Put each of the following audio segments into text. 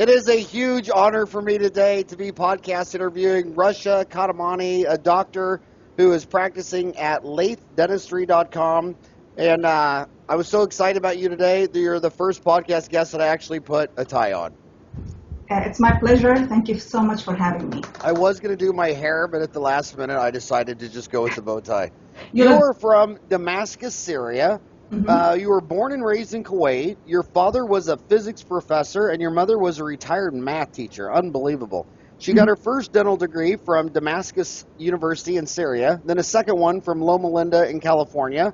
It is a huge honor for me today to be podcast interviewing Racha Kadamani, a doctor who is practicing at lathdentistry.com. And I was so excited about you today that you're the first podcast guest that I actually put a tie on. It's my pleasure. Thank you so much for having me. I was going to do my hair, but at the last minute I decided to just go with the bow tie. You're from Damascus, Syria. Mm-hmm. You were born and raised in Kuwait. Your father was a physics professor, and your mother was a retired math teacher. Unbelievable. She got her first dental degree from Damascus University in Syria, then a second one from Loma Linda in California.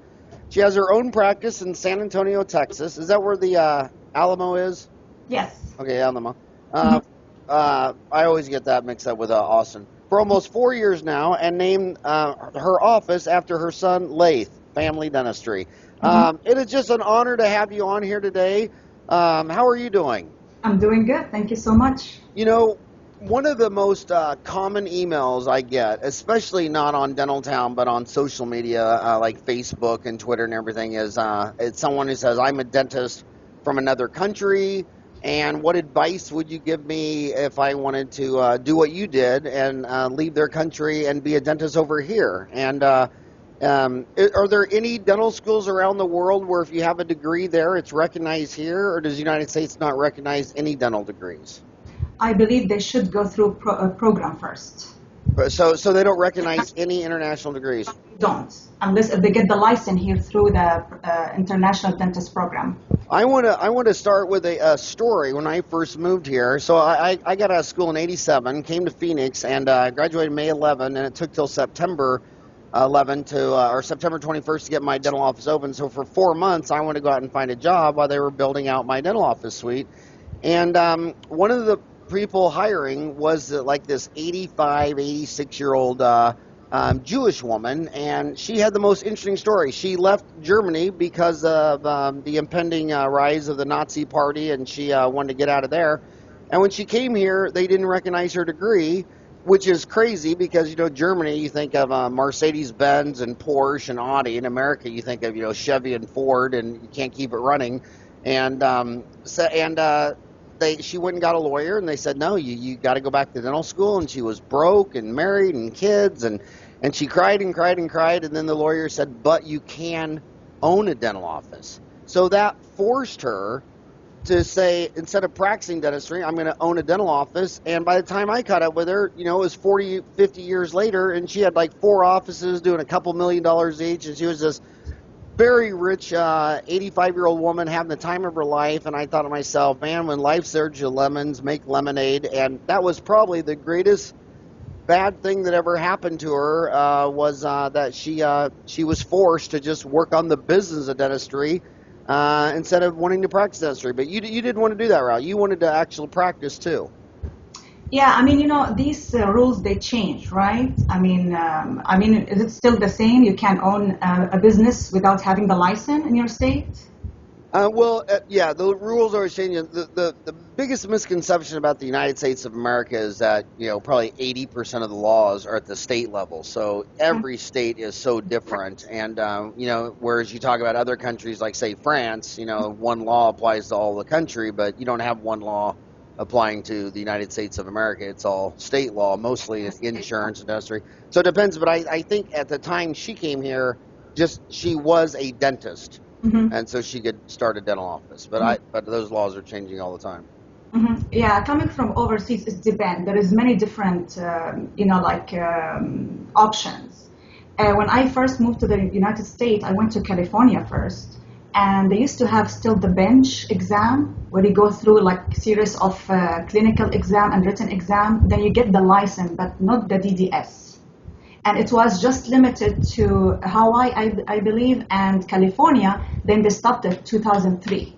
She has her own practice in San Antonio, Texas. Is that where the Alamo is? Yes. Okay, Alamo. I always get that mixed up with Austin. For almost 4 years now, and named her office after her son, Laith, Family Dentistry. It is just an honor to have you on here today. How are you doing? I'm doing good. Thank you so much. You know, one of the most common emails I get, especially not on Dental Town, but on social media like Facebook and Twitter and everything, is it's someone who says, I'm a dentist from another country, and what advice would you give me if I wanted to do what you did and leave their country and be a dentist over here? And are there any dental schools around the world where if you have a degree there, it's recognized here, or does the United States not recognize any dental degrees? I believe they should go through a program first. So they don't recognize any international degrees? Don't, unless they get the license here through the International Dentist Program. I want to start with a story when I first moved here. So I got out of school in '87, came to Phoenix, and graduated May 11, and it took till September 11 or September 21st to get my dental office open. So for 4 months, I wanted to go out and find a job while they were building out my dental office suite. And one of the people hiring was like this 85, 86-year-old Jewish woman, and she had the most interesting story. She left Germany because of the impending rise of the Nazi Party, and she wanted to get out of there. And when she came here, they didn't recognize her degree, which is crazy because, you know, Germany, you think of Mercedes-Benz and Porsche and Audi. In America, you think of, you know, Chevy and Ford, and you can't keep it running. And she went and got a lawyer, and they said, no, you got to go back to dental school. And she was broke and married and kids, and she cried and cried and cried. And then the lawyer said, but you can own a dental office. So that forced her to say, instead of practicing dentistry, I'm going to own a dental office. And by the time I caught up with her, you know, it was 40, 50 years later, and she had like 4 offices doing a couple $1 million each, and she was this very rich 85-year-old woman having the time of her life. And I thought to myself, man, when life serves you lemons, make lemonade. And that was probably the greatest bad thing that ever happened to her, was that she was forced to just work on the business of dentistry instead of wanting to practice dentistry. But you didn't want to do that route. You wanted to actually practice too. Yeah, I mean, you know, these rules, they change, right? I mean, is it still the same? You can own a business without having the license in your state? Yeah, the rules are changing. The biggest misconception about the United States of America is that, you know, probably 80% of the laws are at the state level. So every state is so different. And, you know, whereas you talk about other countries like, say, France, you know, one law applies to all the country, but you don't have one law applying to the United States of America. It's all state law, mostly insurance and dentistry. So it depends. But I think at the time she came here, she was a dentist. Mm-hmm. And so she could start a dental office. But but those laws are changing all the time. Mm-hmm. Yeah, coming from overseas, it depends. There is many different, options. When I first moved to the United States, I went to California first. And they used to have still the bench exam, where you go through like a series of clinical exam and written exam. Then you get the license, but not the DDS. And it was just limited to Hawaii, I believe, and California. Then they stopped it 2003.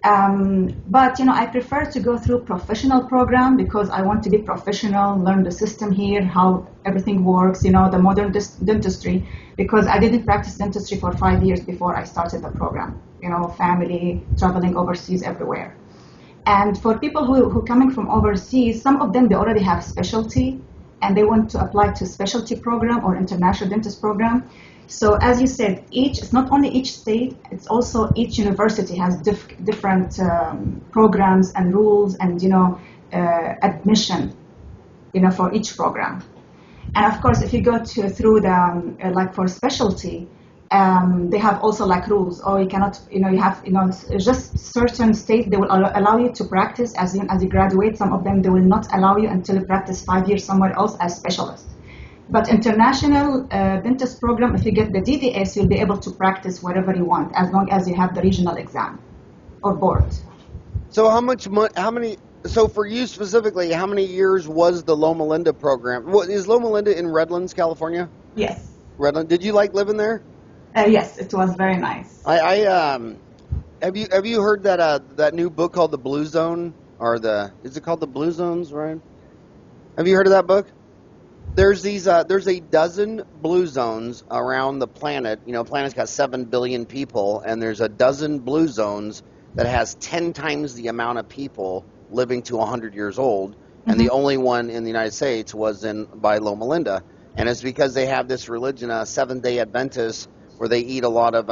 But, you know, I prefer to go through professional program because I want to be professional, learn the system here, how everything works, you know, the modern dentistry, because I didn't practice dentistry for 5 years before I started the program, you know, family, traveling overseas everywhere. And for people who coming from overseas, some of them, they already have specialty and they want to apply to specialty program or international dentist program. So as you said, it's not only each state, it's also each university has different programs and rules and, admission, for each program. And of course, if you go through the, like for specialty, they have also like rules, or you cannot, you have, just certain states, they will allow you to practice as soon as you graduate. Some of them, they will not allow you until you practice 5 years somewhere else as specialist. But international dentist program, if you get the DDS, you'll be able to practice wherever you want, as long as you have the regional exam or board. So so for you specifically, how many years was the Loma Linda program? Is Loma Linda in Redlands, California? Yes. Redlands. Did you like living there? Yes, it was very nice. Have you heard that new book called The Blue Zone, is it called The Blue Zones, Ryan? Have you heard of that book? There's a dozen blue zones around the planet. Planet's got 7 billion people, and there's a dozen blue zones that has 10 times the amount of people living to 100 years old. And the only one in the United States was by Loma Linda. And it's because they have this religion, Seventh-day Adventists, where they eat a lot of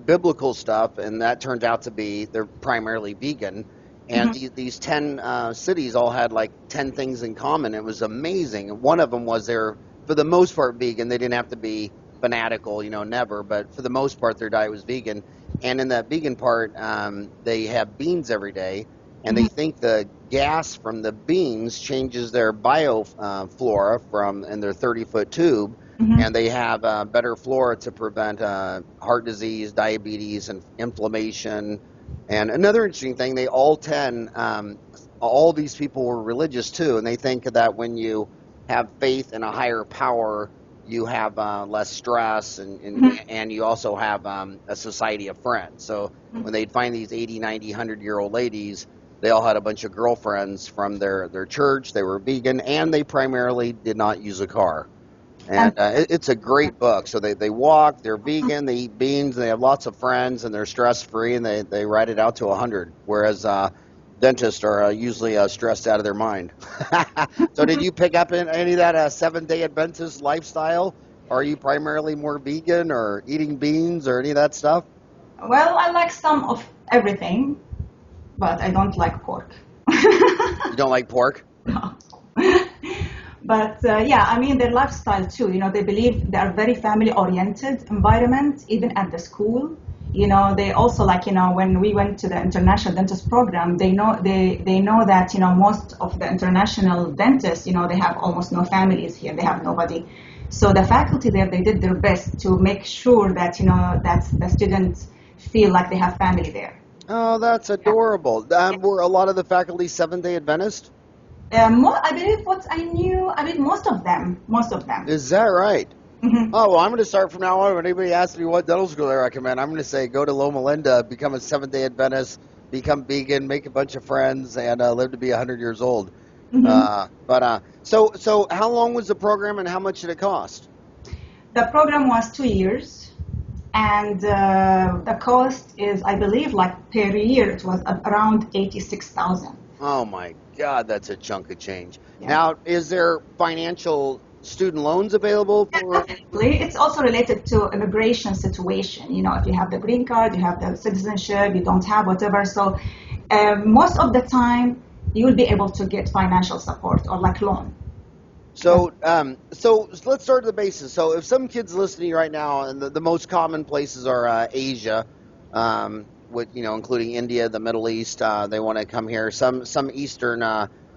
biblical stuff, and that turns out to be, they're primarily vegan. And these 10 cities all had like 10 things in common. It was amazing. And one of them was they're, for the most part, vegan. They didn't have to be fanatical, never. But for the most part, their diet was vegan. And in that vegan part, they have beans every day. And they think the gas from the beans changes their bioflora in their 30-foot tube. And they have better flora to prevent heart disease, diabetes, and inflammation. And another interesting thing, they all these people were religious too, and they think that when you have faith in a higher power, you have less stress, and you also have a society of friends. So when they'd find these 80, 90, 100-year-old ladies, they all had a bunch of girlfriends from their church. They were vegan, and they primarily did not use a car. And it's a great book. So they walk, they're vegan, they eat beans, they have lots of friends, and they're stress-free, and they ride it out to 100, whereas dentists are usually stressed out of their mind. So did you pick up any of that Seventh-day Adventist lifestyle? Are you primarily more vegan or eating beans or any of that stuff? Well, I like some of everything, but I don't like pork. You don't like pork? No. But their lifestyle too, they believe they are very family-oriented environment, even at the school. They also when we went to the international dentist program, they know that, most of the international dentists, they have almost no families here. They have nobody. So the faculty there, they did their best to make sure that, that the students feel like they have family there. Oh, that's adorable. Were a lot of the faculty Seventh-day Adventist? I believe most of them. Is that right? Oh, well, I'm going to start from now on. When anybody asks me what dental school I recommend, I'm going to say go to Loma Linda, become a Seventh-day Adventist, become vegan, make a bunch of friends, and live to be 100 years old. So how long was the program, and how much did it cost? The program was 2 years, and the cost is, I believe, per year, it was around $86,000. Oh my God, that's a chunk of change. Yeah. Now, is there financial student loans available for? Definitely. It's also related to immigration situation. If you have the green card, you have the citizenship, you don't have whatever. So most of the time, you will be able to get financial support or loan. So let's start at the basis. So if some kids listening right now, and the most common places are Asia, including India, the Middle East, they want to come here. Some Eastern,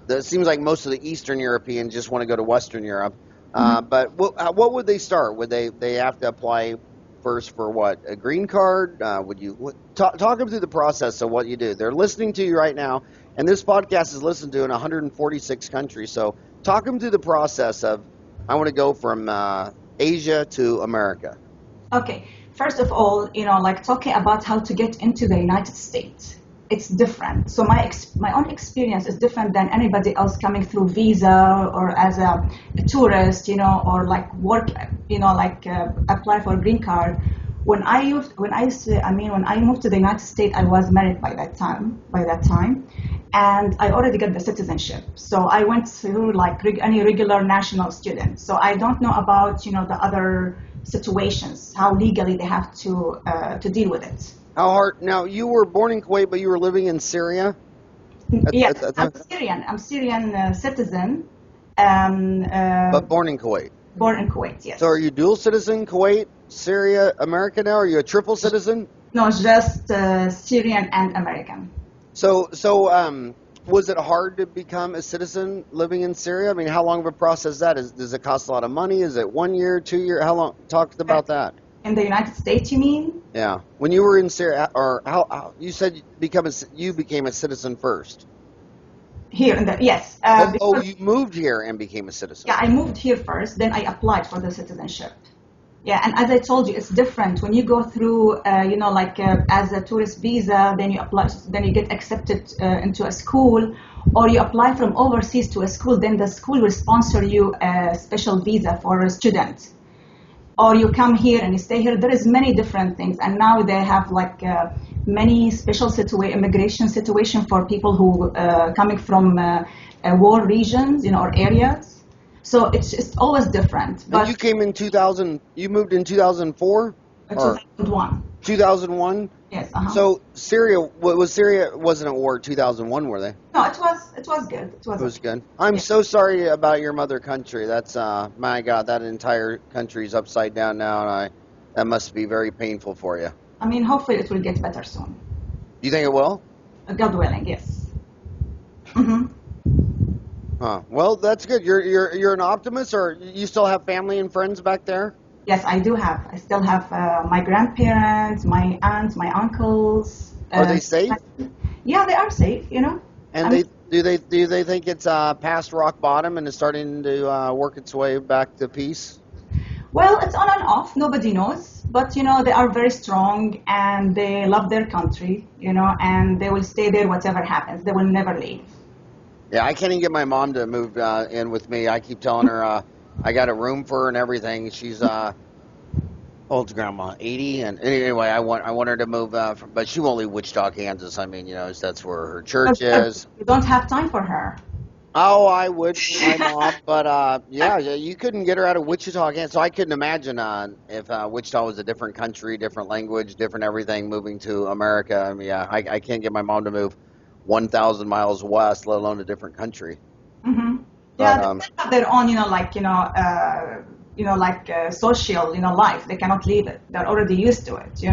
it seems like most of the Eastern Europeans just want to go to Western Europe. But what would they start? Would they have to apply first for what, a green card? Talk them through the process of what you do. They're listening to you right now, and this podcast is listened to in 146 countries. So talk them through the process of, I want to go from Asia to America. Okay. First of all, talking about how to get into the United States, it's different. So my own experience is different than anybody else coming through visa or as a tourist, or work, apply for a green card. When I moved to the United States, I was married by that time, and I already got the citizenship. So I went through any regular national student. So I don't know about, the other situations, how legally they have to deal with it. How hard? Now, you were born in Kuwait, but you were living in Syria? Yes, I'm Syrian citizen, But born in Kuwait. born in Kuwait, yes. So are you dual citizen, Kuwait, Syria, America now? Are you a triple citizen? No, just Syrian and American. So was it hard to become a citizen living in Syria? I mean, how long of a process is that? Does it cost a lot of money? Is it 1 year, 2 year? How long? Talk about that. In the United States, you mean? Yeah. When you were in Syria, or how you said you became a citizen first. Here, yes. You moved here and became a citizen. Yeah, I moved here first, then I applied for the citizenship. Yeah, and as I told you, it's different. When you go through, as a tourist visa, then you apply, then you get accepted into a school, or you apply from overseas to a school, then the school will sponsor you a special visa for a student. Or you come here and you stay here. There is many different things, and now they have many special immigration situation for people who coming from war regions, or areas. So it's always different. But and you came in 2000. You moved in 2004. 2001. 2001. Yes. So Syria wasn't at war in 2001, were they? No, it was good. It was good. I'm so sorry about your mother country. That's my God, that entire country's upside down now, and that must be very painful for you. I mean, hopefully it will get better soon. You think it will? God willing, yes. Mm-hmm. Huh. Well, that's good. You're an optimist, or you still have family and friends back there? Yes, I do have. I still have my grandparents, my aunts, my uncles. Are they safe? Yeah, they are safe. And do they think it's past rock bottom and is starting to work its way back to peace? Well, it's on and off. Nobody knows, but they are very strong and they love their country. And they will stay there whatever happens. They will never leave. Yeah, I can't even get my mom to move in with me. I keep telling her I got a room for her and everything. She's old grandma, 80, and anyway, I want her to move, but she won't leave Wichita, Kansas. I mean, that's where her church is. You don't have time for her. Oh, I would, my mom, but yeah, you couldn't get her out of Wichita, Kansas. So I couldn't imagine if Wichita was a different country, different language, different everything, moving to America. I mean, yeah, I can't get my mom to move 1,000 miles west, let alone a different country. Mm-hmm. Yeah, they have their own, social, life. They cannot leave it. They're already used to it.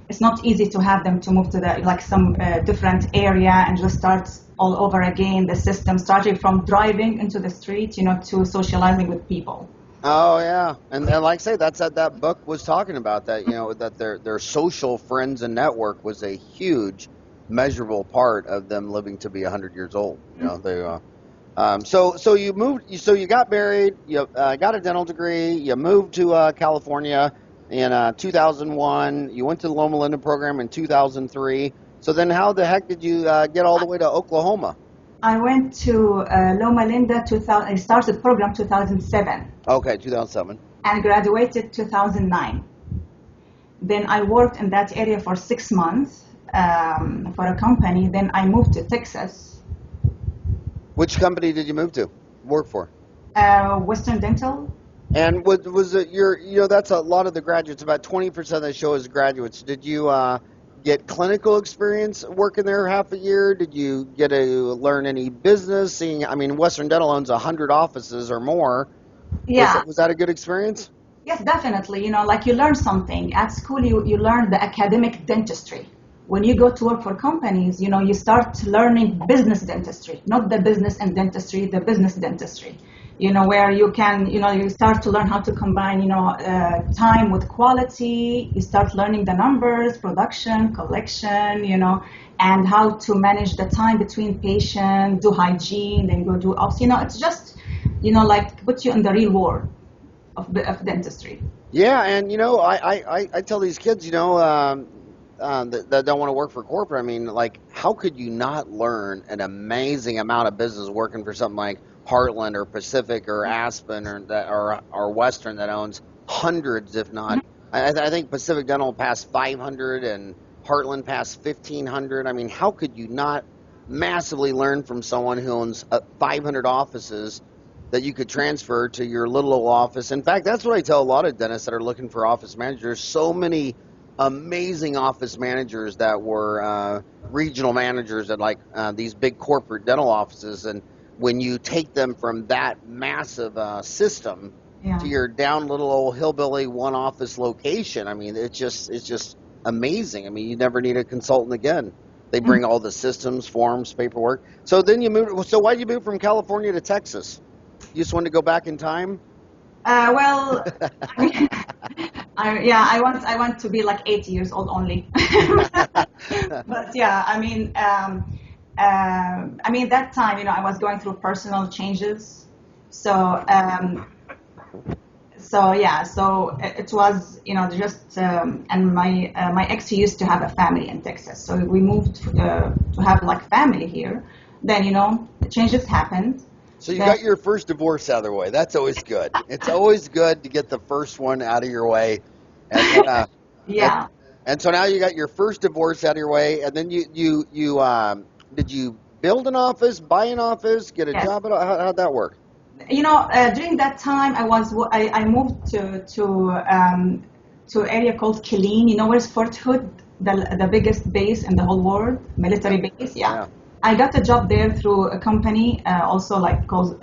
It's not easy to have them to move to some different area and just start all over again. The system, starting from driving into the street, to socializing with people. Oh yeah, and like I say, that book was talking about that. That their social friends and network was a huge, measurable part of them living to be 100 years old. They. So you moved. So you got married. You got a dental degree. You moved to California in 2001. You went to the Loma Linda program in 2003. So then, how the heck did you get all the way to Oklahoma? I went to Loma Linda. I started the program 2007. Okay, 2007. And graduated 2009. Then I worked in that area for 6 months for a company. Then I moved to Texas. Which company did you move to, work for? Western Dental. And was it that's a lot of the graduates, about 20% of the show is graduates. Did you get clinical experience working there half a year? Did you get to learn any business? Western Dental owns 100 offices or more. Yeah. Was that a good experience? Yes, definitely. You learn something. At school, you learn the academic dentistry. When you go to work for companies, you start learning business dentistry, not the business and dentistry, the business dentistry, where you can, you start to learn how to combine, time with quality. You start learning the numbers, production, collection, and how to manage the time between patients, do hygiene, then go do ops. It's just, put you in the real world of dentistry. Yeah, and, I tell these kids, that don't want to work for corporate. How could you not learn an amazing amount of business working for something like Heartland or Pacific or Aspen or Western that owns hundreds, if not, I think Pacific Dental passed 500 and Heartland passed 1,500. How could you not massively learn from someone who owns 500 offices that you could transfer to your little old office. In fact, that's what I tell a lot of dentists that are looking for office managers. So many amazing office managers that were regional managers at like these big corporate dental offices, and when you take them from that massive system to your down little old hillbilly one office location, I mean, it's just amazing. I mean, you never need a consultant again. They bring all the systems, forms, paperwork. So then you moved. So why did you move from California to Texas? You just wanted to go back in time? Well, I mean, I want to be like 80 years old only. But yeah, I mean that time, I was going through personal changes. So so it was, just and my ex, he used to have a family in Texas, so we moved to have like family here. Then the changes happened. So you got your first divorce out of the way. That's always good. It's always good to get the first one out of your way. And, yeah. And so now you got your first divorce out of your way, and then you did you build an office, buy an office, get a job? How'd that work? During that time, I moved to an area called Killeen. Where's Fort Hood, the biggest base in the whole world, military base? Yeah. I got a job there through a company, also like called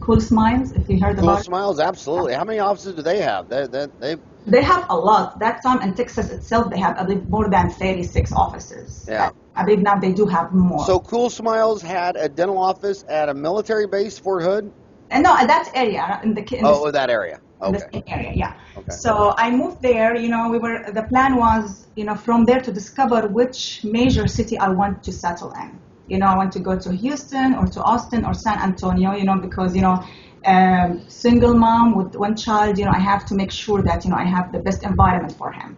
Cool Smiles. If you heard about it. Cool Smiles, absolutely. How many offices do they have? They have a lot. That time in Texas itself, they have, I believe, more than 36 offices. Yeah. I believe now they do have more. So Cool Smiles had a dental office at a military base, Fort Hood? No, at that area. That area. Okay. The same area, yeah. Okay. So I moved there. The plan was, from there to discover which major city I want to settle in. I want to go to Houston or to Austin or San Antonio, because, single mom with one child, I have to make sure that, I have the best environment for him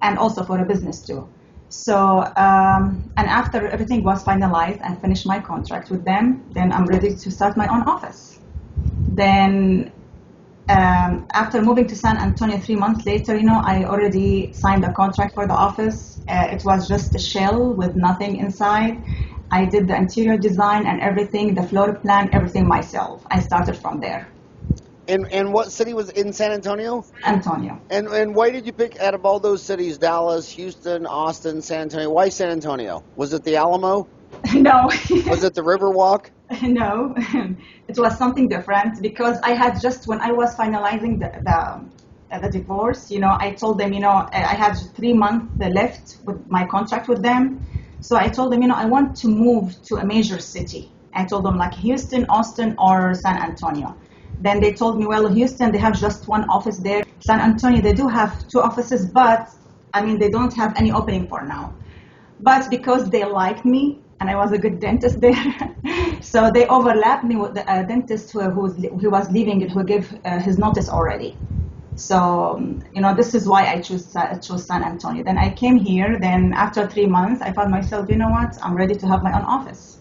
and also for a business too. So, and after everything was finalized and finished my contract with them, then I'm ready to start my own office. Then, after moving to San Antonio 3 months later, I already signed a contract for the office. It was just a shell with nothing inside. I did the interior design and everything, the floor plan, everything myself. I started from there. And what city was in San Antonio? San Antonio. And why did you pick, out of all those cities, Dallas, Houston, Austin, San Antonio, why San Antonio? Was it the Alamo? No. Was it the Riverwalk? No. It was something different because I had just, when I was finalizing the divorce, I told them, I had 3 months left with my contract with them. So I told them, I want to move to a major city. I told them like Houston, Austin, or San Antonio. Then they told me, well, Houston, they have just one office there. San Antonio, they do have 2 offices, but they don't have any opening for now. But because they liked me and I was a good dentist there, so they overlapped me with the dentist who was leaving and who gave his notice already. So, this is why I chose San Antonio. Then I came here. Then after 3 months, I found myself, I'm ready to have my own office.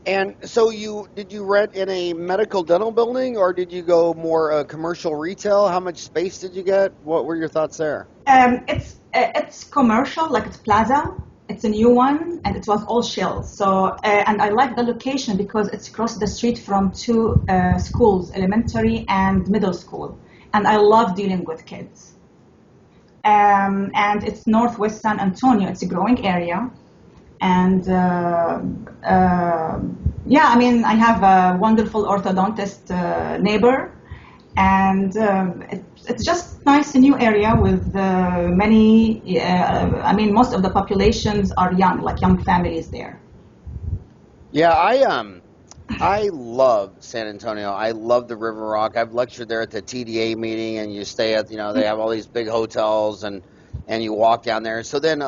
And so did you rent in a medical dental building, or did you go more commercial retail? How much space did you get? What were your thoughts there? It's commercial, like it's plaza. It's a new one, and it was all shells. So, and I like the location because it's across the street from 2 schools, elementary and middle school. And I love dealing with kids. And it's northwest San Antonio. It's a growing area. And I have a wonderful orthodontist neighbor. And it's just nice, a new area with many, most of the populations are young, like young families there. Yeah, I love San Antonio. I love the River Rock. I've lectured there at the TDA meeting, and you stay at, they have all these big hotels, and you walk down there. So then,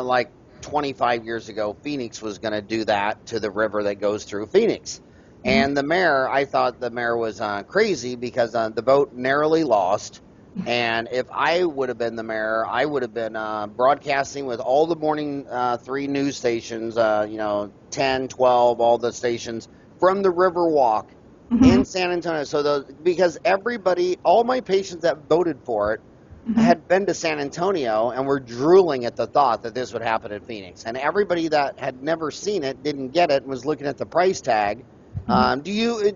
25 years ago, Phoenix was going to do that to the river that goes through Phoenix. And the mayor, I thought the mayor was crazy because the vote narrowly lost. And if I would have been the mayor, I would have been broadcasting with all the morning 3 news stations, 10, 12, all the stations from the Riverwalk in San Antonio. So because all my patients that voted for it had been to San Antonio and were drooling at the thought that this would happen in Phoenix. And everybody that had never seen it, didn't get it, and was looking at the price tag Do you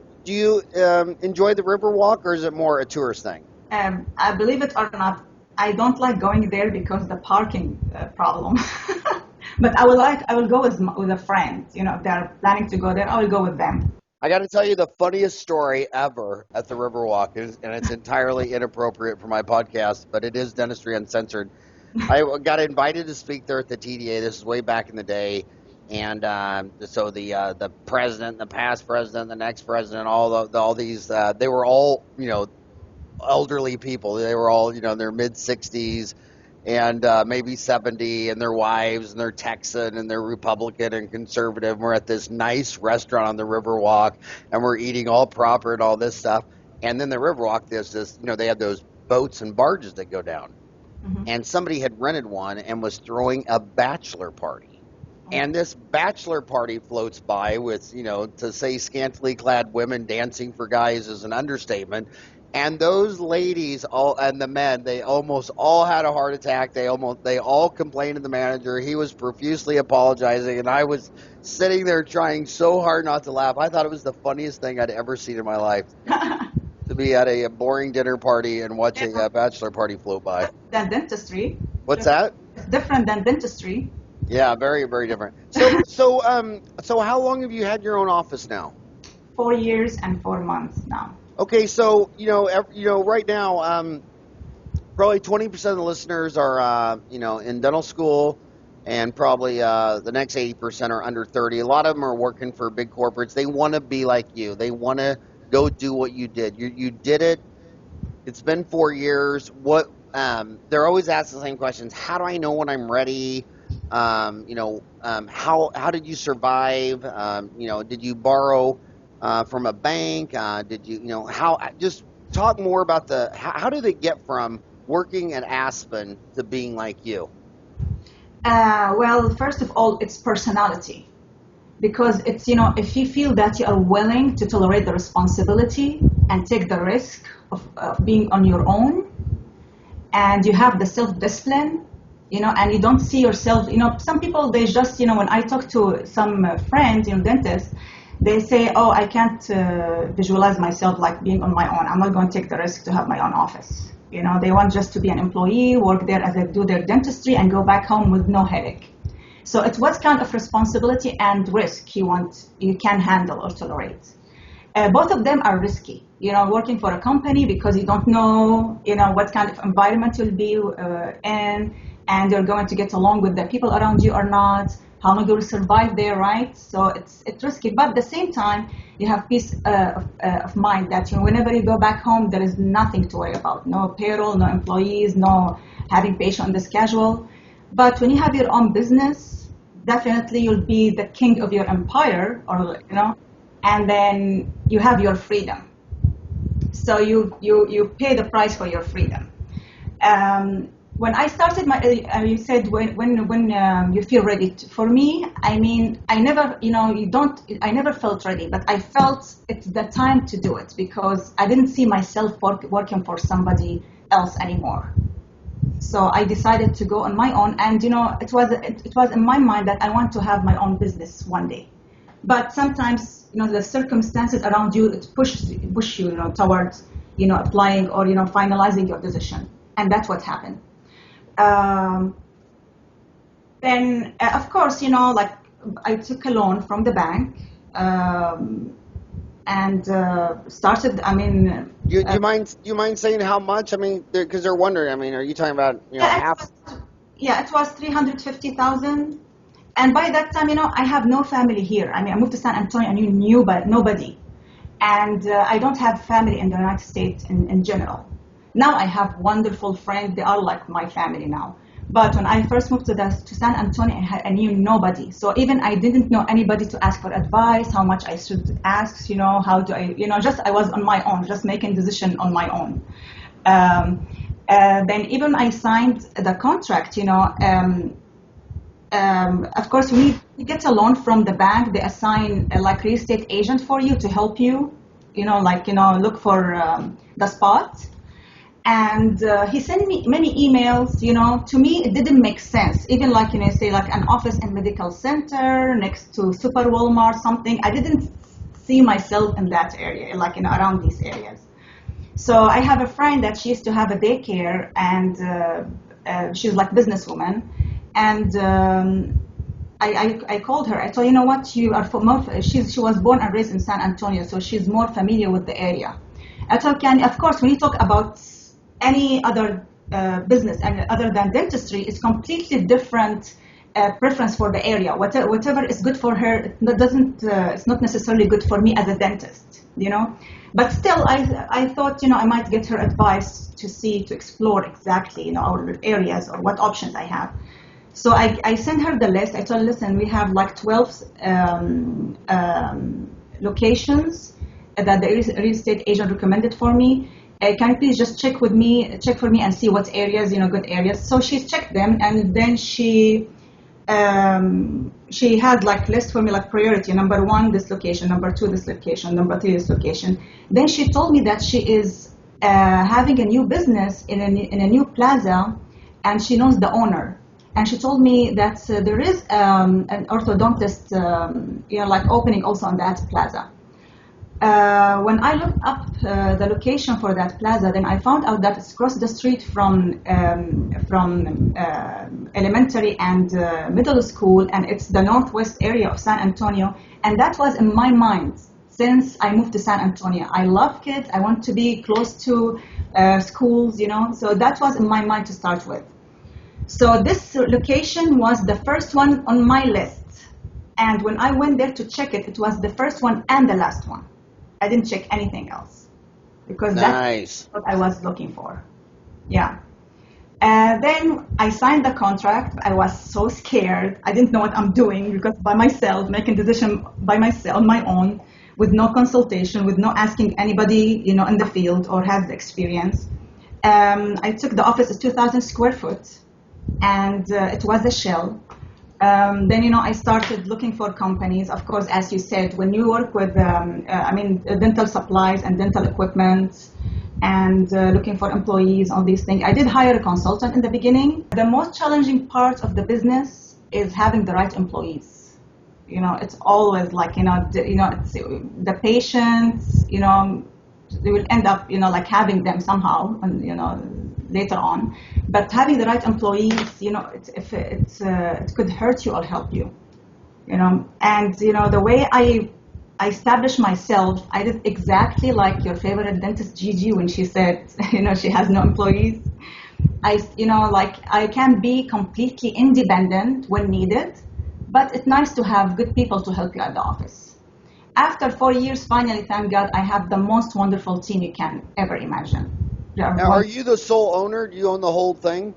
enjoy the Riverwalk, or is it more a tourist thing? I believe it or not, I don't like going there because the parking problem. But I will go with a friend. You know, if they're planning to go there, I will go with them. I got to tell you the funniest story ever at the Riverwalk, and it's entirely inappropriate for my podcast, but it is Dentistry Uncensored. I got invited to speak there at the TDA. This is way back in the day, and so the president, the past president, the next president, all these they were all elderly people. They were all in their mid 60s and maybe 70, and their wives, and they're Texan, and they're Republican and conservative. And we're at this nice restaurant on the Riverwalk, and we're eating all proper and all this stuff. And then the Riverwalk, there's this, they have those boats and barges that go down. Mm-hmm. And somebody had rented one and was throwing a bachelor party. And this bachelor party floats by with, to say scantily clad women dancing for guys is an understatement. And those ladies and the men, they almost all had a heart attack. They all complained to the manager. He was profusely apologizing, and I was sitting there trying so hard not to laugh. I thought it was the funniest thing I'd ever seen in my life. To be at a boring dinner party and watching a bachelor party float by. Than dentistry. What's that? It's different than dentistry. Yeah, very, very different. So how long have you had your own office now? 4 years and 4 months now. Okay, so right now, probably 20% of the listeners are in dental school, and probably the next 80% are under 30. A lot of them are working for big corporates. They want to be like you. They want to go do what you did. You did it. It's been 4 years. What they're always asking the same questions. How do I know when I'm ready? How did you survive? Did you borrow from a bank? Did you how? Just talk more about how do they get from working at Aspen to being like you? Well, first of all, it's personality. Because it's, if you feel that you are willing to tolerate the responsibility and take the risk of being on your own, and you have the self-discipline, and you don't see yourself, some people, they just, when I talk to some friends, dentists, they say, oh, I can't visualize myself like being on my own. I'm not going to take the risk to have my own office. They want just to be an employee, work there as they do their dentistry, and go back home with no headache. So it's what kind of responsibility and risk you can handle or tolerate. Both of them are risky. Working for a company because you don't know, what kind of environment you'll be in, and you're going to get along with the people around you or not. How long you'll survive there, right? So it's risky, but at the same time, you have peace of mind that whenever you go back home, there is nothing to worry about. No payroll, no employees, no having patient on the schedule. But when you have your own business, definitely you'll be the king of your empire, and then you have your freedom. So you pay the price for your freedom. When I started you said when you feel ready. For me, I never felt ready, but I felt it's the time to do it because I didn't see myself working for somebody else anymore. So I decided to go on my own, and it was in my mind that I want to have my own business one day. But sometimes the circumstances around you push you towards applying or finalizing your decision, and that's what happened. Then of course I took a loan from the bank. And started. Do you mind saying how much? Because they're wondering. Are you talking about half? It was 350,000. And by that time, I have no family here. I moved to San Antonio and knew but nobody, and I don't have family in the United States in general. Now I have wonderful friends. They are like my family now. But when I first moved to San Antonio, I knew nobody. So even I didn't know anybody to ask for advice, how much I should ask, how do I, I was on my own, just making decision on my own. Then even I signed the contract, of course, when you get a loan from the bank, they assign a real estate agent for you to help you, look for the spot. And he sent me many emails, to me it didn't make sense. Even say an office and medical center next to Super Walmart, something. I didn't see myself in that area, like around these areas. So I have a friend that she used to have a daycare, and she's like businesswoman, and I called her. I told her, you know what, you are she was born and raised in San Antonio, so she's more familiar with the area. I told her, of course, when you talk about any other business and other than dentistry, it's completely different preference for the area. Whatever is good for her, it's not necessarily good for me as a dentist, you know. But still, I thought, you know, I might get her advice to explore exactly, you know, our areas or what options I have. So I sent her the list. I told her, listen, we have like 12 locations that the real estate agent recommended for me. Can you please just check for me and see what areas, you know, good areas. So she checked them, and then she had like list for me, like priority, number 1, this location, number 2, this location, number 3, this location. Then she told me that she is having a new business in a new plaza, and she knows the owner. And she told me that there is an orthodontist, you know, like opening also on that plaza. When I looked up the location for that plaza, then I found out that it's across the street from elementary and middle school, and it's the northwest area of San Antonio. And that was in my mind since I moved to San Antonio. I love kids. I want to be close to schools, you know. So that was in my mind to start with. So this location was the first one on my list. And when I went there to check it, it was the first one and the last one. I didn't check anything else because that's what I was looking for. Yeah. Then I signed the contract. I was so scared. I didn't know what I'm doing because by myself, making decision by myself, on my own, with no consultation, with no asking anybody, you know, in the field or has the experience. I took the office at 2,000 square foot, and it was a shell. Then, you know, I started looking for companies. Of course, as you said, when you work with, dental supplies and dental equipment, and looking for employees, all these things. I did hire a consultant in the beginning. The most challenging part of the business is having the right employees. You know, it's always like, it's, the patients, you know, they will end up, you know, like having them somehow, and, you know, later on. But having the right employees, you know, it could hurt you or help you, you know. And, you know, the way I established myself, I did exactly like your favorite dentist, Gigi, when she said, you know, she has no employees. I can be completely independent when needed, but it's nice to have good people to help you at the office. After 4 years, finally, thank God, I have the most wonderful team you can ever imagine. Now, are you the sole owner? Do you own the whole thing?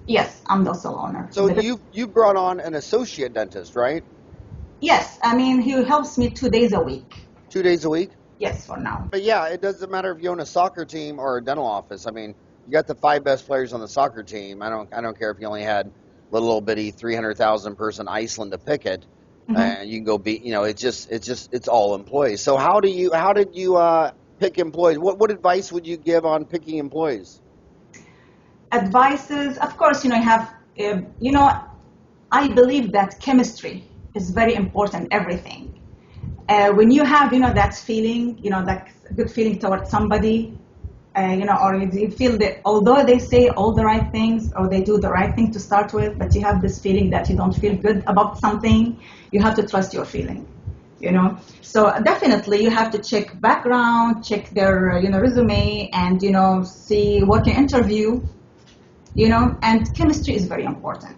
Yes, I'm the sole owner. So you brought on an associate dentist, right? Yes, I mean, he helps me 2 days a week. 2 days a week? Yes, for now. But yeah, it doesn't matter if you own a soccer team or a dental office. I mean, you got the 5 best players on the soccer team. I don't care if you only had little bitty 300,000 person Iceland to pick it, and you can go beat. You know, it's all employees. So how did you pick employees? What advice would you give on picking employees? Advices, of course, you know, I believe that chemistry is very important, everything. When you have, you know, that feeling, you know, that good feeling towards somebody, you know, or you feel that although they say all the right things or they do the right thing to start with, but you have this feeling that you don't feel good about something, you have to trust your feeling. You know, so definitely you have to check background, check their, you know, resume, and, you know, see working interview, you know, and chemistry is very important.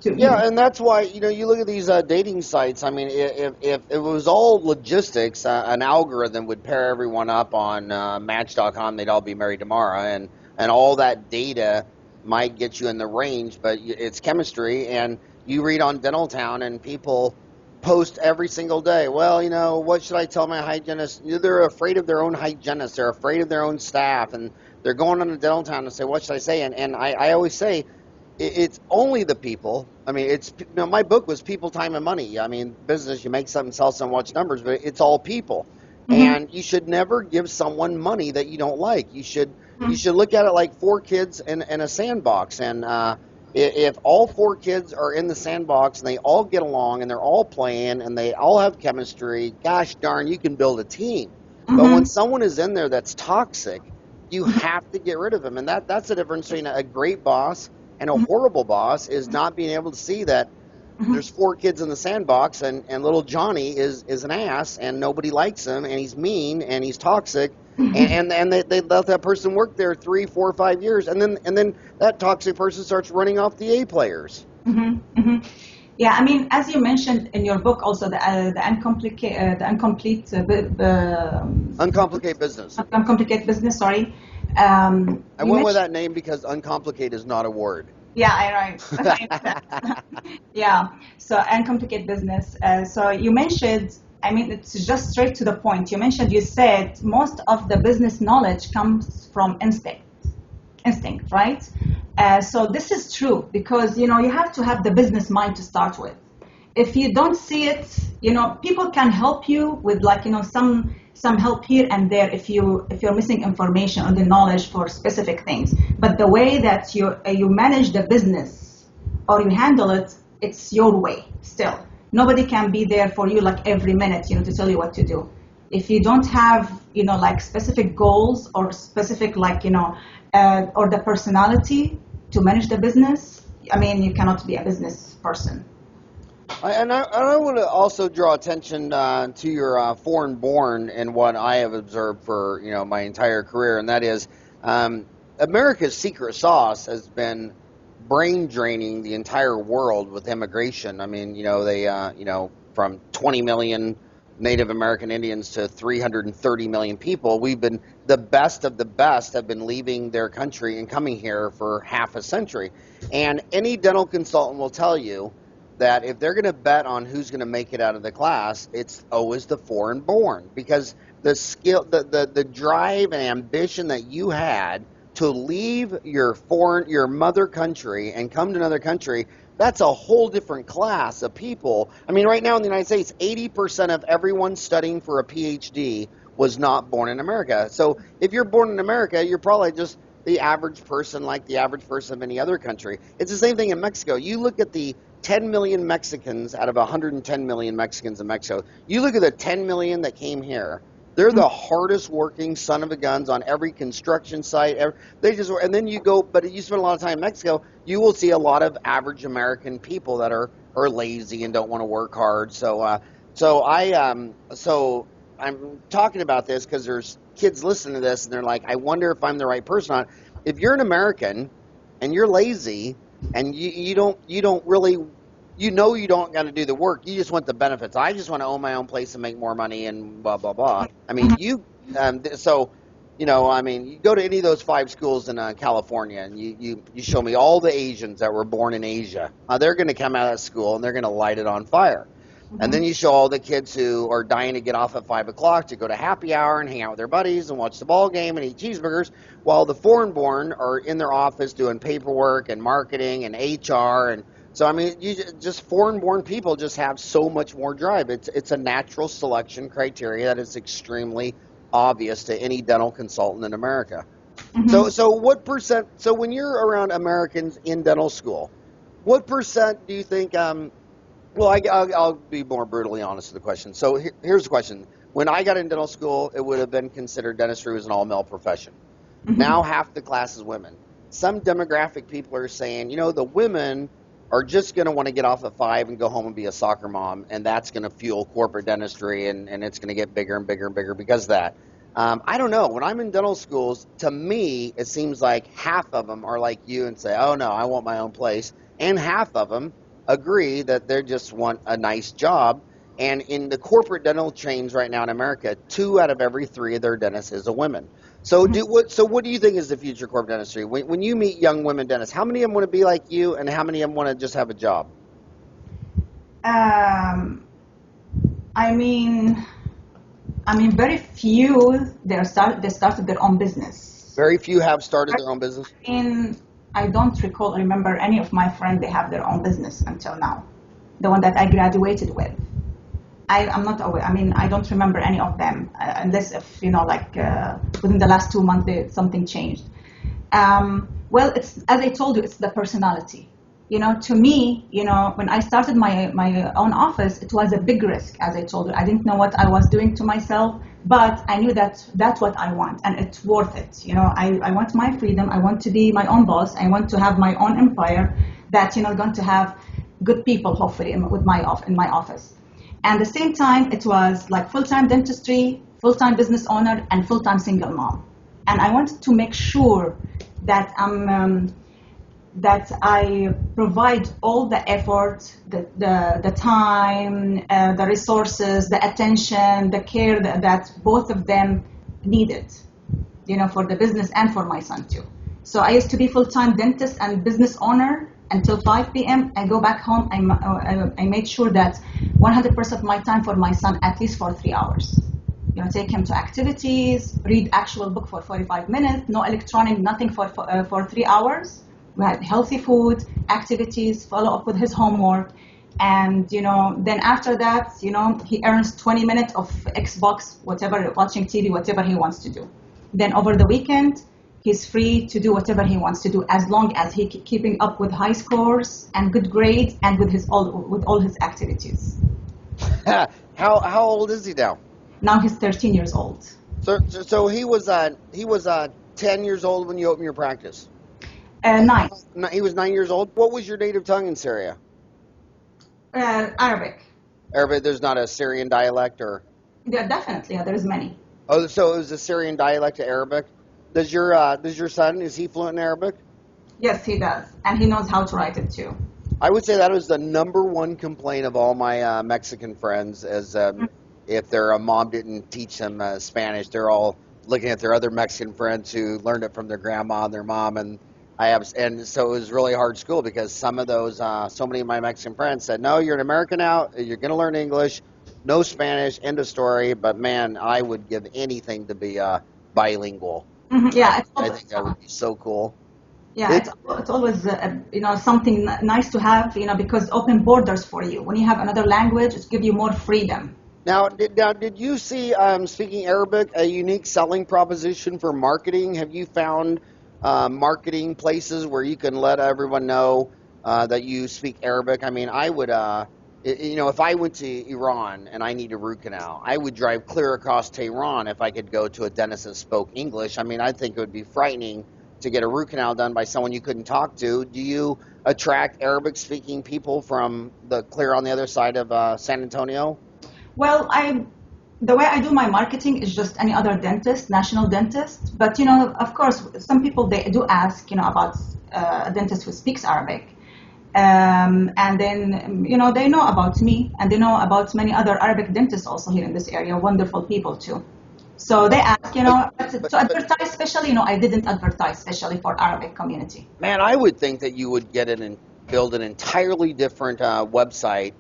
Yeah, and that's why, you know, you look at these dating sites. I mean, if it was all logistics, an algorithm would pair everyone up on Match.com. They'd all be married tomorrow, and all that data might get you in the range, but it's chemistry. And you read on Dental Town, and people post every single day. Well, you know, what should I tell my hygienist? They're afraid of their own hygienist. They're afraid of their own staff, and they're going on to Dental Town and say, what should I say? And I always say, it's only the people. I mean, it's, you know, my book was People, Time, and Money. I mean, business, you make something, sell something, watch numbers, but it's all people. And you should never give someone money that you don't like. You should look at it like 4 kids in a sandbox, and If all four kids are in the sandbox and they all get along and they're all playing and they all have chemistry, gosh darn, you can build a team. But when Mm-hmm. someone is in there that's toxic, you have to get rid of them. And that's the difference between a great boss and a horrible boss, is not being able to see that Mm-hmm. there's four kids in the sandbox, and little Johnny is an ass, and nobody likes him, and he's mean and he's toxic, and they let that person work there 3, 4, 5 years, and then that toxic person starts running off the A players. Mm-hmm. Mm-hmm. Yeah, I mean, as you mentioned in your book, also the Uncomplicate business. uncomplicated business. Sorry, I you went with mentioned. that name because uncomplicate is not a word. Yeah, I. Yeah, so uncomplicated business. So you mentioned. I mean, it's just straight to the point. You said most of the business knowledge comes from instinct, right? So this is true because you have to have the business mind to start with. If you don't see it, people can help you with some help here and there if you're missing information or the knowledge for specific things. But the way that you manage the business or you handle it, it's your way still. Nobody can be there for you like every minute, to tell you what to do. If you don't have, like specific goals or specific or the personality to manage the business, I mean, you cannot be a business person. I want to also draw attention to your foreign born and what I have observed for my entire career, and that is America's secret sauce has been brain draining the entire world with immigration. I mean, they from 20 million Native American Indians to 330 million people, we've been the best of the best have been leaving their country and coming here for half a century. And any dental consultant will tell you that if they're going to bet on who's going to make it out of the class, it's always the foreign born, because the skill, the drive and ambition that you had to leave your mother country and come to another country, that's a whole different class of people. I mean, right now in the United States, 80% of everyone studying for a PhD was not born in America. So if you're born in America, you're probably just the average person, like the average person of any other country. It's the same thing in Mexico. You look at the 10 million Mexicans out of 110 million Mexicans in Mexico. You look at the 10 million that came here. They're the hardest working son of a guns on every construction site. And then you go, but you spend a lot of time in Mexico, you will see a lot of average American people that are lazy and don't want to work hard. So I'm talking about this because there's kids listening to this and they're like, I wonder if I'm the right person on it. If you're an American and you're lazy and you don't really, you don't got to do the work. You just want the benefits. I just want to own my own place and make more money and blah, blah, blah. I mean, you go to any of those 5 schools in California and you show me all the Asians that were born in Asia. They're going to come out of school and they're going to light it on fire. And then you show all the kids who are dying to get off at 5 o'clock to go to happy hour and hang out with their buddies and watch the ball game and eat cheeseburgers, while the foreign-born are in their office doing paperwork and marketing and HR. And so, I mean, just foreign-born people just have so much more drive. It's a natural selection criteria that is extremely obvious to any dental consultant in America. So what percent? So when you're around Americans in dental school, what percent do you think? Well, I'll be more brutally honest with the question. So here's the question. When I got in dental school, it would have been considered dentistry was an all-male profession. Now half the class is women. Some demographic people are saying, the women are just going to want to get off at 5 and go home and be a soccer mom, and that's going to fuel corporate dentistry, and it's going to get bigger and bigger and bigger because of that. I don't know. When I'm in dental schools, to me, it seems like half of them are like you and say, oh, no, I want my own place, and half of them agree that they just want a nice job. And in the corporate dental chains right now in America, 2 out of every 3 of their dentists is a woman. So what do you think is the future of corporate dentistry? When you meet young women dentists, how many of them want to be like you, and how many of them want to just have a job? I mean, very few. They started their own business. Very few have started their own business. I don't remember any of my friends, they have their own business until now. The one that I graduated with. I'm not aware. I mean, I don't remember any of them, unless if, within the last 2 months, something changed. Well, it's, as I told you, it's the personality. To me, when I started my own office, it was a big risk, as I told you. I didn't know what I was doing to myself, but I knew that that's what I want, and it's worth it. I want my freedom. I want to be my own boss. I want to have my own empire that, going to have good people, hopefully, in my office. And at the same time, it was like full-time dentistry, full-time business owner, and full-time single mom. And I wanted to make sure that that I provide all the effort, the time, the resources, the attention, the care that both of them needed, for the business and for my son too. So I used to be full-time dentist and business owner until 5 p.m. I go back home. I made sure that 100% of my time for my son, at least for 3 hours. Take him to activities, read actual book for 45 minutes, no electronic, nothing for 3 hours. We had healthy food, activities, follow up with his homework. And, then after that, he earns 20 minutes of Xbox, whatever, watching TV, whatever he wants to do. Then over the weekend, he's free to do whatever he wants to do, as long as he keeping up with high scores and good grades and with all his activities. How old is he now? Now he's 13 years old. So he was 10 years old when you opened your practice? 9. He was 9 years old. What was your native tongue in Syria? Arabic. Arabic. There's not a Syrian dialect, or? Yeah, definitely. Yeah, there's many. Oh, so it was a Syrian dialect of Arabic. Does your son, is he fluent in Arabic? Yes, he does, and he knows how to write it too. I would say that was the number one complaint of all my Mexican friends, is if their mom didn't teach them Spanish. They're all looking at their other Mexican friends who learned it from their grandma and their mom, and so it was really hard school, because some of those, so many of my Mexican friends said, no, you're an American now, you're going to learn English, no Spanish, end of story. But man, I would give anything to be bilingual. Mm-hmm. Yeah, I think that would be so cool. Yeah, it's always something nice to have, because open borders for you. When you have another language, it gives you more freedom. Now, did you see, speaking Arabic, a unique selling proposition for marketing? Have you found marketing places where you can let everyone know that you speak Arabic? I mean, I would, if I went to Iran and I need a root canal, I would drive clear across Tehran if I could go to a dentist that spoke English. I mean, I think it would be frightening to get a root canal done by someone you couldn't talk to. Do you attract Arabic-speaking people from the clear on the other side of San Antonio? Well, the way I do my marketing is just any other dentist, national dentist. But, of course, some people, they do ask, about a dentist who speaks Arabic. And then, they know about me, and they know about many other Arabic dentists also here in this area, wonderful people too. So they ask, to advertise especially, I didn't advertise especially for Arabic community. Man, I would think that you would get build an entirely different website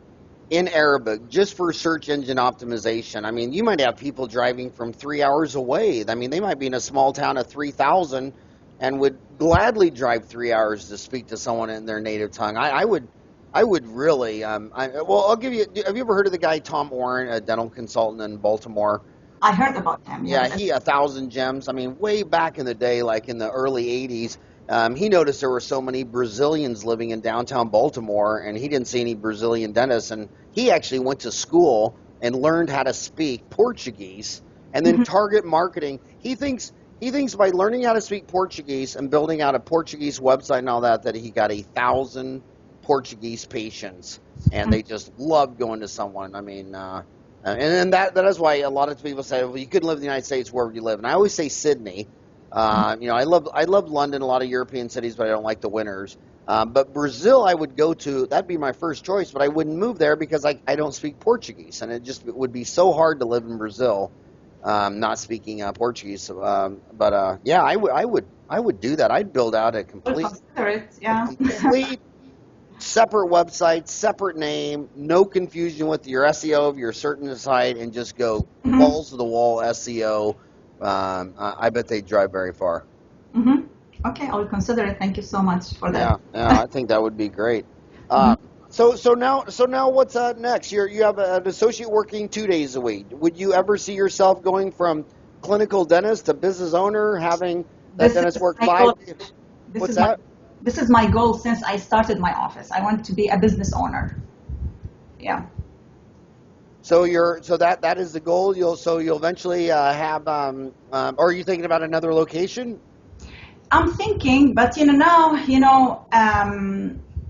in Arabic just for search engine optimization. I mean, you might have people driving from 3 hours away. I mean, they might be in a small town of 3,000 and would gladly drive 3 hours to speak to someone in their native tongue. I would really, I'll give you, have you ever heard of the guy Tom Oren, a dental consultant in Baltimore? I heard about him. Yeah, he 1,000 Gems. I mean, way back in the day, like in the early 80s, he noticed there were so many Brazilians living in downtown Baltimore, and he didn't see any Brazilian dentists. And he actually went to school and learned how to speak Portuguese, and then target marketing. He thinks by learning how to speak Portuguese and building out a Portuguese website and all that he got 1,000 Portuguese patients, and they just loved going to someone. I mean, and that is why a lot of people say, well, you could live in the United States wherever you live. And I always say Sydney. I love London, a lot of European cities, but I don't like the winters. But Brazil, I would go to. That'd be my first choice, but I wouldn't move there because I don't speak Portuguese, and it would be so hard to live in Brazil, not speaking Portuguese. Yeah, I would do that. I'd build out a complete separate website, separate name, no confusion with your SEO of your certain site, and just go balls to the wall SEO. I bet they drive very far. Mm-hmm. Okay, I'll consider it. Thank you so much for that. Yeah, I think that would be great. So now what's next? You have an associate working 2 days a week. Would you ever see yourself going from clinical dentist to business owner, having that dentist work 5 days? What's that? this is my goal since I started my office. I want to be a business owner. Yeah. So that is the goal. You'll eventually have. Or are you thinking about another location? I'm thinking, but now,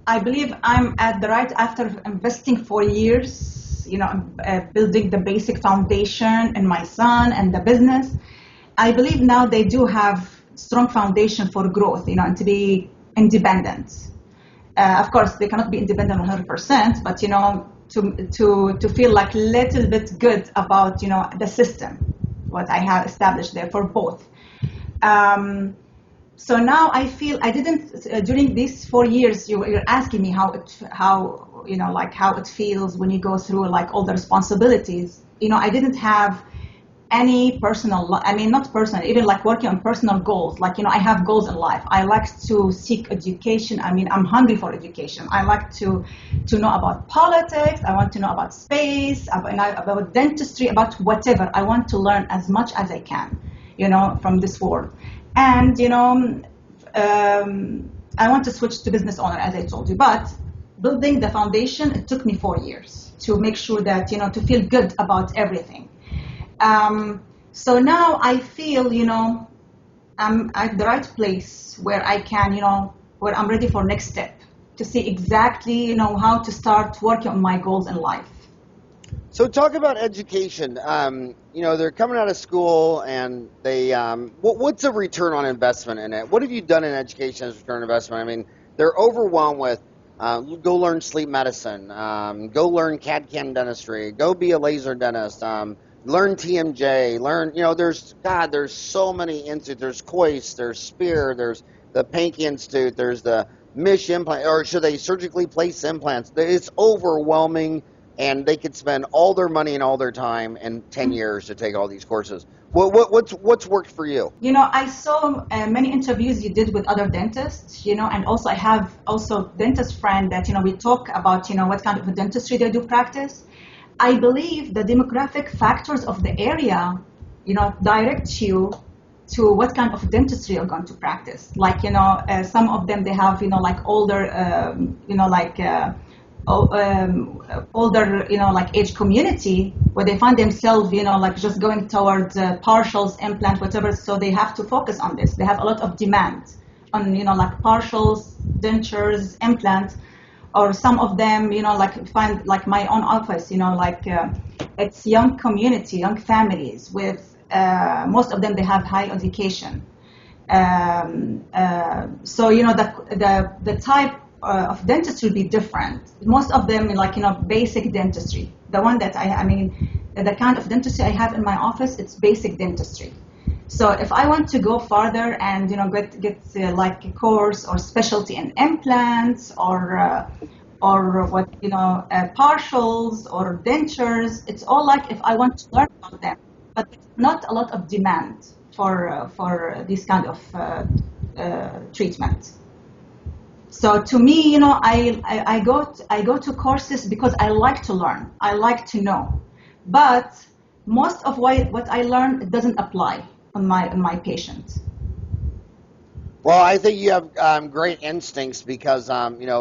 I believe I'm at the right after investing for years, building the basic foundation in my son and the business. I believe now they do have strong foundation for growth, and to be independent. Of course, they cannot be independent 100%, but to feel like a little bit good about the system, what I have established there for both. So now I feel I didn't during these 4 years. You're asking me how it feels when you go through like all the responsibilities. I didn't have any personal. I mean, not personal. Even like working on personal goals. Like I have goals in life. I like to seek education. I mean, I'm hungry for education. I like to know about politics. I want to know about space. About dentistry. About whatever. I want to learn as much as I can. From this world. And, I want to switch to business owner, as I told you. But building the foundation, it took me 4 years to make sure that, to feel good about everything. So now I feel, I'm at the right place where I can, where I'm ready for next step to see exactly, how to start working on my goals in life. So talk about education. They're coming out of school and they, what's a return on investment in it? What have you done in education as a return on investment? I mean, they're overwhelmed with, go learn sleep medicine, go learn CAD/CAM dentistry, go be a laser dentist, learn TMJ, there's so many institutes. There's Kois, there's Spear, there's the Pankey Institute, there's the Mish implant, or should they surgically place implants? It's overwhelming. And they could spend all their money and all their time in 10 years to take all these courses. What's worked for you? I saw many interviews you did with other dentists, and also I have dentist friend that, we talk about, what kind of dentistry they do practice. I believe the demographic factors of the area, direct you to what kind of dentistry you're going to practice. Like, some of them, they have, like older, older, like age community where they find themselves, like just going towards partials, implant, whatever. So they have to focus on this. They have a lot of demand on, like partials, dentures, implants, or some of them, like find like my own office, it's young community, young families with, most of them, they have high education. So, the type of dentistry will be different. Most of them, basic dentistry. The one that the kind of dentistry I have in my office, it's basic dentistry. So if I want to go further and get like a course or specialty in implants or what partials or dentures, it's all like if I want to learn about them, but not a lot of demand for this kind of treatment. So to me, I go to courses because I like to learn. I like to know. But most of what I learn, it doesn't apply on my patients. Well, I think you have great instincts because,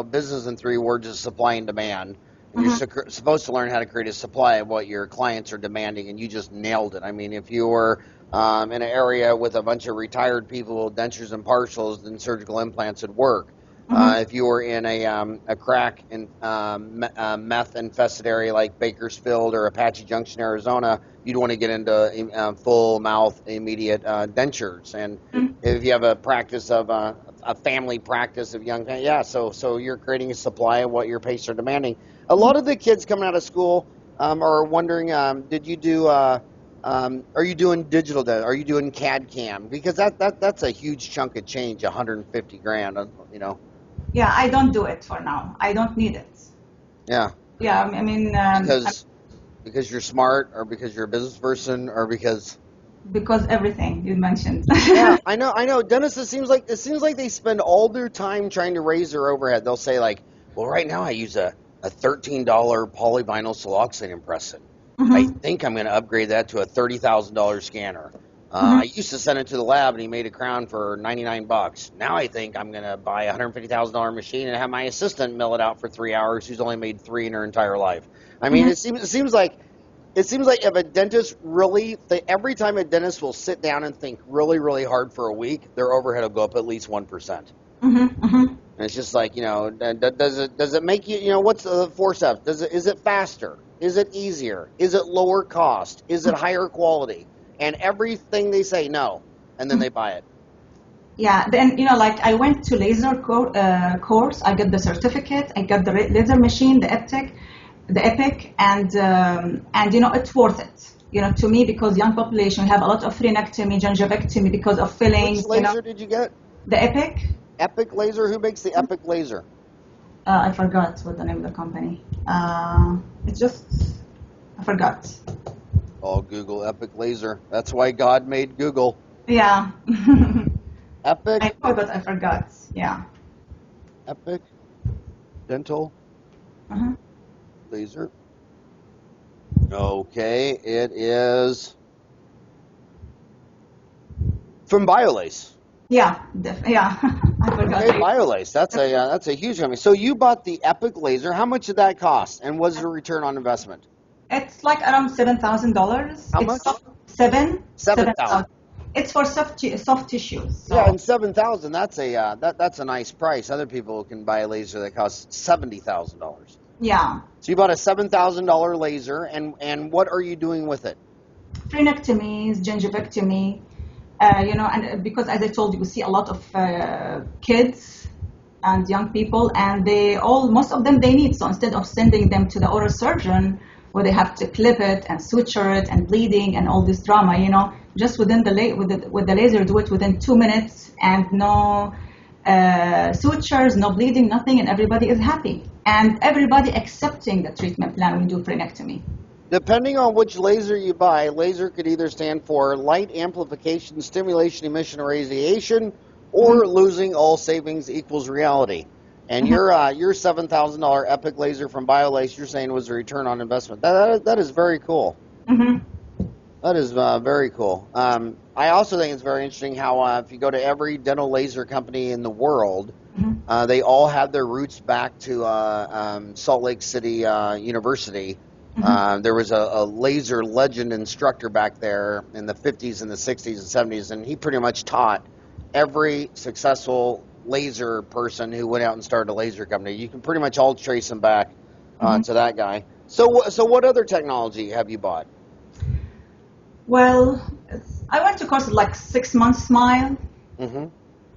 business in 3 words is supply and demand. And you're supposed to learn how to create a supply of what your clients are demanding, and you just nailed it. I mean, if you were in an area with a bunch of retired people with dentures and partials, then surgical implants would work. If you were in a crack and meth infested area like Bakersfield or Apache Junction, Arizona, you'd want to get into full mouth immediate dentures. And if you have a practice of a family practice of young, so you're creating a supply of what your patients are demanding. A lot of the kids coming out of school are wondering, did you do? Are you doing digital dentistry? Are you doing CAD/CAM? Because that's a huge chunk of change, $150,000. Yeah, I don't do it for now. I don't need it. Yeah. Yeah, I mean. Because you're smart, or because you're a business person, or because. Because everything you mentioned. Yeah, I know. Dentists, it seems like they spend all their time trying to raise their overhead. They'll say like, well, right now I use a $13 polyvinyl siloxane impression. I think I'm going to upgrade that to a $30,000 scanner. Mhm. I used to send it to the lab and he made a crown for $99. Now I think I'm going to buy a $150,000 machine and have my assistant mill it out for 3 hours who's only made three in her entire life. I mean, Mhm. it seems like if a dentist really, every time a dentist will sit down and think really, really hard for a week, their overhead will go up at least 1%. Mhm. Mhm. And it's just like, does it make you, what's the four steps? Is it faster? Is it easier? Is it lower cost? Is it higher quality? And everything they say, no. And then they buy it. Yeah, then like I went to laser course. I got the certificate. I got the laser machine, the Epic, and it's worth it. To me because young population have a lot of frenectomy, gingivectomy because of fillings. Which laser did you get? The Epic. Epic Laser? Who makes the Epic Laser? I forgot what the name of the company. It's just I forgot. Oh, Google Epic Laser. That's why God made Google. Yeah. Epic. I know, but I forgot. Yeah. Epic Dental Uh-huh. Laser. Okay, it is from BioLace. Yeah. Yeah. I forgot. Okay, BioLace. That's a huge company. So you bought the Epic Laser. How much did that cost? And was it a return on investment? It's like around $7,000. How It's much? seven. 7,000. It's for soft tissues. So. Yeah, and 7,000. That's a nice price. Other people can buy a laser that costs $70,000. Yeah. So you bought a $7,000 laser, and what are you doing with it? Frenectomies, gingivectomy, and because as I told you, we see a lot of kids and young people, and most of them they need. So instead of sending them to the oral surgeon, where they have to clip it and suture it and bleeding and all this drama, just within with the laser, do it within 2 minutes and no sutures, no bleeding, nothing, and everybody is happy. And everybody accepting the treatment plan when we do frenectomy. Depending on which laser you buy, laser could either stand for light amplification, stimulation, emission, or radiation, or losing all savings equals reality. And your $7,000 Epic laser from BioLace, you're saying was a return on investment. That is very cool. Mm-hmm. That is very cool. I also think it's very interesting how if you go to every dental laser company in the world, they all have their roots back to Salt Lake City University. There was a laser legend instructor back there in the 50s and the 60s and 70s, and he pretty much taught every successful laser person who went out and started a laser company. You can pretty much all trace him back to that guy. So what other technology have you bought? Well, I went to course like 6 months Smile. Mm-hmm.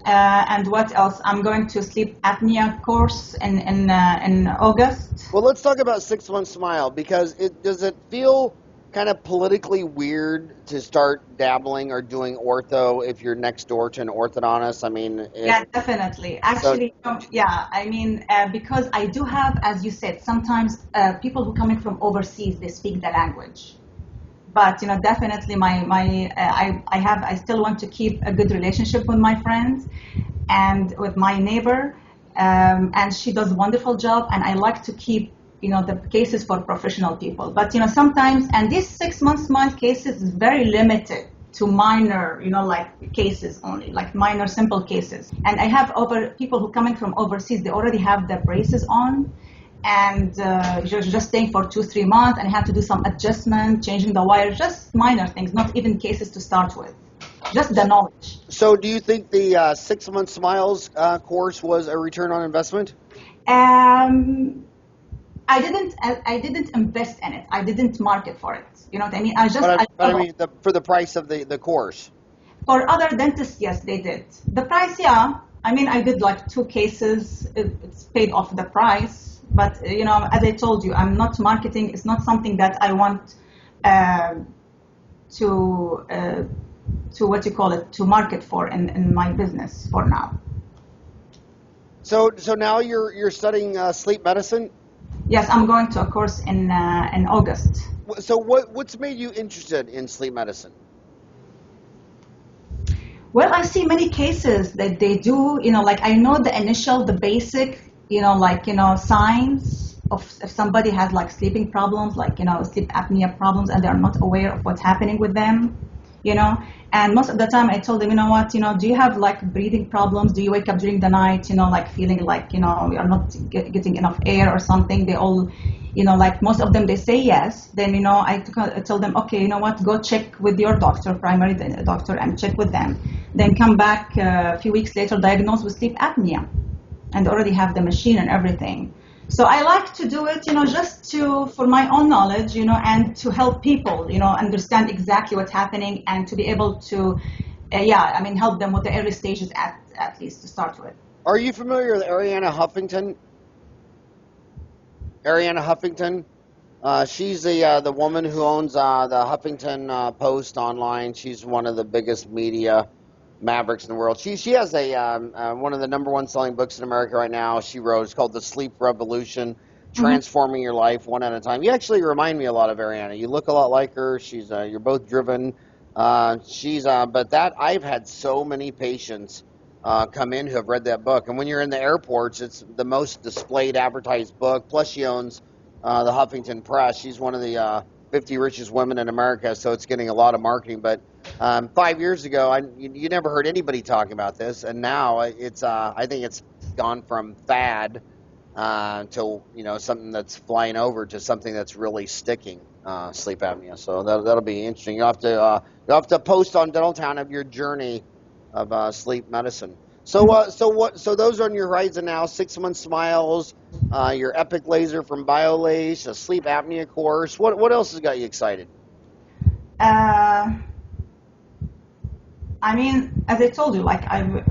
And what else? I'm going to sleep apnea course in August. Well, let's talk about 6 Months Smile, because does it feel kind of politically weird to start dabbling or doing ortho if you're next door to an orthodontist? I mean, yeah, definitely. Actually, yeah. I mean, because I do have, as you said, sometimes people who coming from overseas, they speak the language. But definitely, I still want to keep a good relationship with my friends and with my neighbor, and she does a wonderful job. And I like to keep the cases for professional people. But sometimes, and these 6 months cases is very limited to minor, like cases only, like minor simple cases. And I have people who coming from overseas, they already have the braces on. And you're just staying for 2-3 months, and you have to do some adjustment, changing the wire, just minor things, not even cases to start with, just the knowledge. So do you think the 6 Months Smiles course was a return on investment? I didn't invest in it. I didn't market for it. You know what I mean? I mean, for the price of the course. For other dentists, yes, they did. The price, yeah. I mean, I did like 2 cases. It's paid off the price. But, as I told you, I'm not marketing. It's not something that I want to market for in my business for now. So now you're studying sleep medicine? Yes, I'm going to a course in August. So what's made you interested in sleep medicine? Well, I see many cases that they do, like I know the basic, signs of if somebody has like sleeping problems, like, sleep apnea problems, and they're not aware of what's happening with them. you know. And most of the time I told them, you know what, do you have like breathing problems? Do you wake up during the night, like feeling like, you're not getting enough air or something? They all, like most of them, they say yes. Then, I tell them, okay, you know what, go check with your doctor, primary doctor, and check with them. Then come back a few weeks later, diagnosed with sleep apnea, and already have the machine and everything. So I like to do it, just for my own knowledge, and to help people, understand exactly what's happening, and to be able to, help them with the early stages at least to start with. Are you familiar with Arianna Huffington? Arianna Huffington? She's the woman who owns the Huffington Post online. She's one of the biggest media mavericks in the world. She has one of the number one selling books in America right now. She wrote, it's called The Sleep Revolution, Transforming Your Life One at a Time. You actually remind me a lot of Arianna. You look a lot like her. You're both driven. But I've had so many patients come in who have read that book. And when you're in the airports, it's the most displayed, advertised book. Plus she owns the Huffington Press. She's one of the 50 richest women in America, so it's getting a lot of marketing. But 5 years ago, you never heard anybody talking about this, and now it's I think it's gone from fad to something that's flying over to something that's really sticking, sleep apnea. So that'll be interesting. You'll have to post on Dental Town of your journey of sleep medicine. So those are on your horizon now. 6 month smiles, your epic laser from BioLace, a sleep apnea course. What else has got you excited? As I told you, like I'm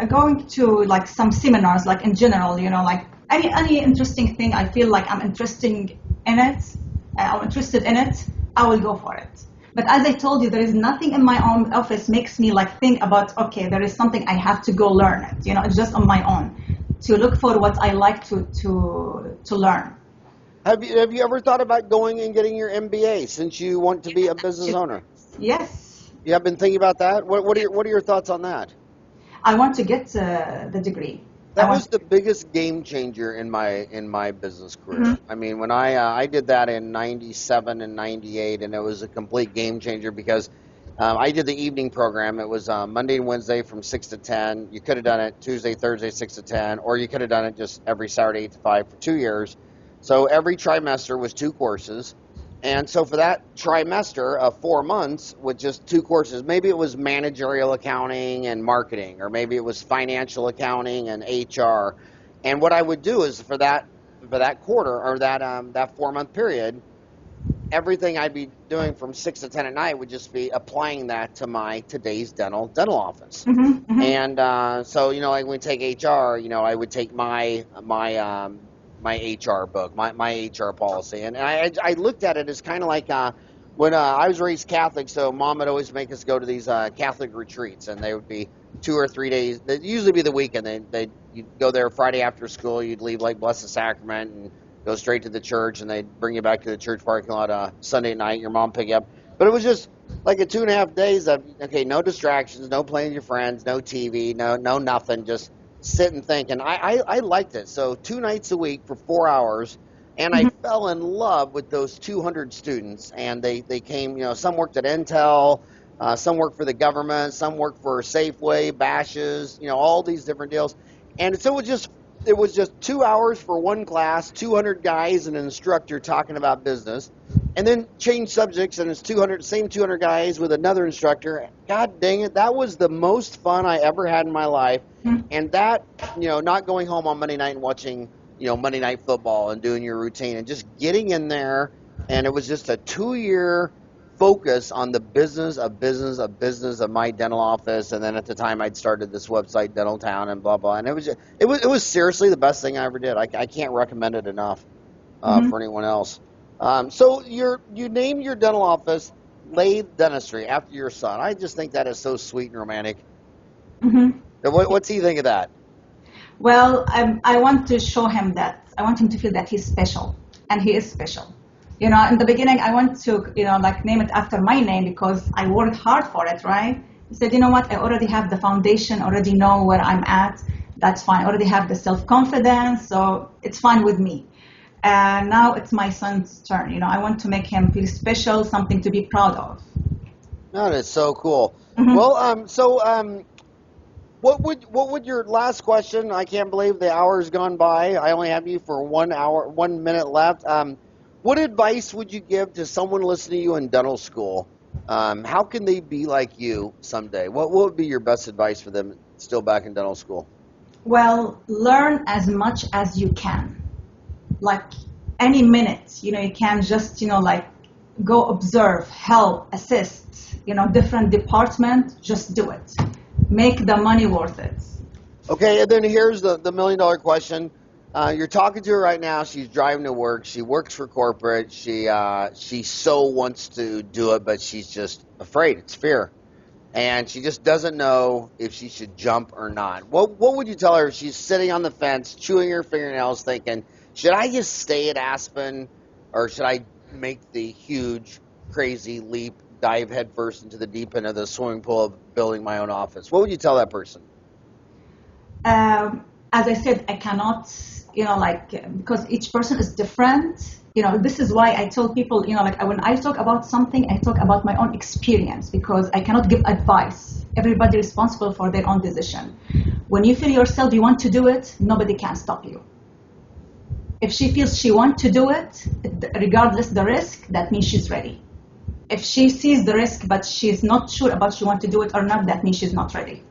going to like some seminars, like in general, like any interesting thing. I feel like I'm interested in it. I will go for it. But as I told you, there is nothing in my own office makes me like think about, okay, there is something I have to go learn it. It's just on my own to look for what I like to learn. Have you ever thought about going and getting your MBA since you want to be a business owner? Yes. You have been thinking about that? What are your thoughts on that? I want to get the degree. That was the biggest game changer in my business career. Mm-hmm. I mean, when I did that in 97 and 98, and it was a complete game changer because I did the evening program. It was Monday and Wednesday from 6 to 10. You could have done it Tuesday, Thursday, 6 to 10, or you could have done it just every Saturday, 8 to 5 for 2 years. So every trimester was 2 courses. And so for that trimester of 4 months with just 2 courses, maybe it was managerial accounting and marketing, or maybe it was financial accounting and HR. And what I would do is for that quarter or that 4 month period, everything I'd be doing from 6 to 10 at night would just be applying that to my today's dental office. Mm-hmm. And so like when we take HR, I would take my HR book, my HR policy. And I looked at it as kind of like when I was raised Catholic, so Mom would always make us go to these Catholic retreats, and they would be 2 or 3 days. They'd usually be the weekend. You'd go there Friday after school. You'd leave like Blessed Sacrament and go straight to the church, and they'd bring you back to the church parking lot Sunday night. Your mom pick you up. But it was just like a 2.5 days of, okay, no distractions, no playing with your friends, no TV, no nothing, just sit and think. And I liked it. So 2 nights a week for 4 hours, and I fell in love with those 200 students. And they came, some worked at Intel, some worked for the government, some worked for Safeway, Bashes, all these different deals. And so it was just 2 hours for one class, 200 guys and an instructor talking about business, and then change subjects, and it's 200 guys with another instructor. God dang it, that was the most fun I ever had in my life. And that, not going home on Monday night and watching, Monday Night Football and doing your routine, and just getting in there, and it was just a 2-year focus on the business of my dental office. And then at the time I'd started this website, Dental Town, and blah blah, and it was seriously the best thing I ever did. I can't recommend it enough for anyone else. So you named your dental office Lathe Dentistry after your son. I just think that is so sweet and romantic. What's he think of that? Well, I want to show him that. I want him to feel that he's special, and he is special. In the beginning, I want to, name it after my name because I worked hard for it, right? He said, you know what, I already have the foundation, already know where I'm at. That's fine. I already have the self-confidence, so it's fine with me. And now it's my son's turn. I want to make him feel special, something to be proud of. That is so cool. Mhm. Well, what would your last question? I can't believe the hour's gone by. I only have you for 1 hour, 1 minute left. What advice would you give to someone listening to you in dental school? How can they be like you someday? What would be your best advice for them still back in dental school? Well, learn as much as you can. Like any minute, you can just, like go observe, help, assist, different department, just do it. Make the money worth it. Okay, and then here's the $1 million question. You're talking to her right now. She's driving to work. She works for corporate. She so wants to do it, but she's just afraid. It's fear, and she just doesn't know if she should jump or not. What would you tell her if she's sitting on the fence, chewing her fingernails, thinking, should I just stay at Aspen, or should I make the huge, crazy leap, dive headfirst into the deep end of the swimming pool of building my own office? What would you tell that person? As I said, I cannot, because each person is different. This is why I tell people, when I talk about something, I talk about my own experience because I cannot give advice. Everybody responsible for their own decision. When you feel yourself you want to do it, nobody can stop you. If she feels she wants to do it, regardless the risk, that means she's ready. If she sees the risk but she's not sure about she wants to do it or not, that means she's not ready.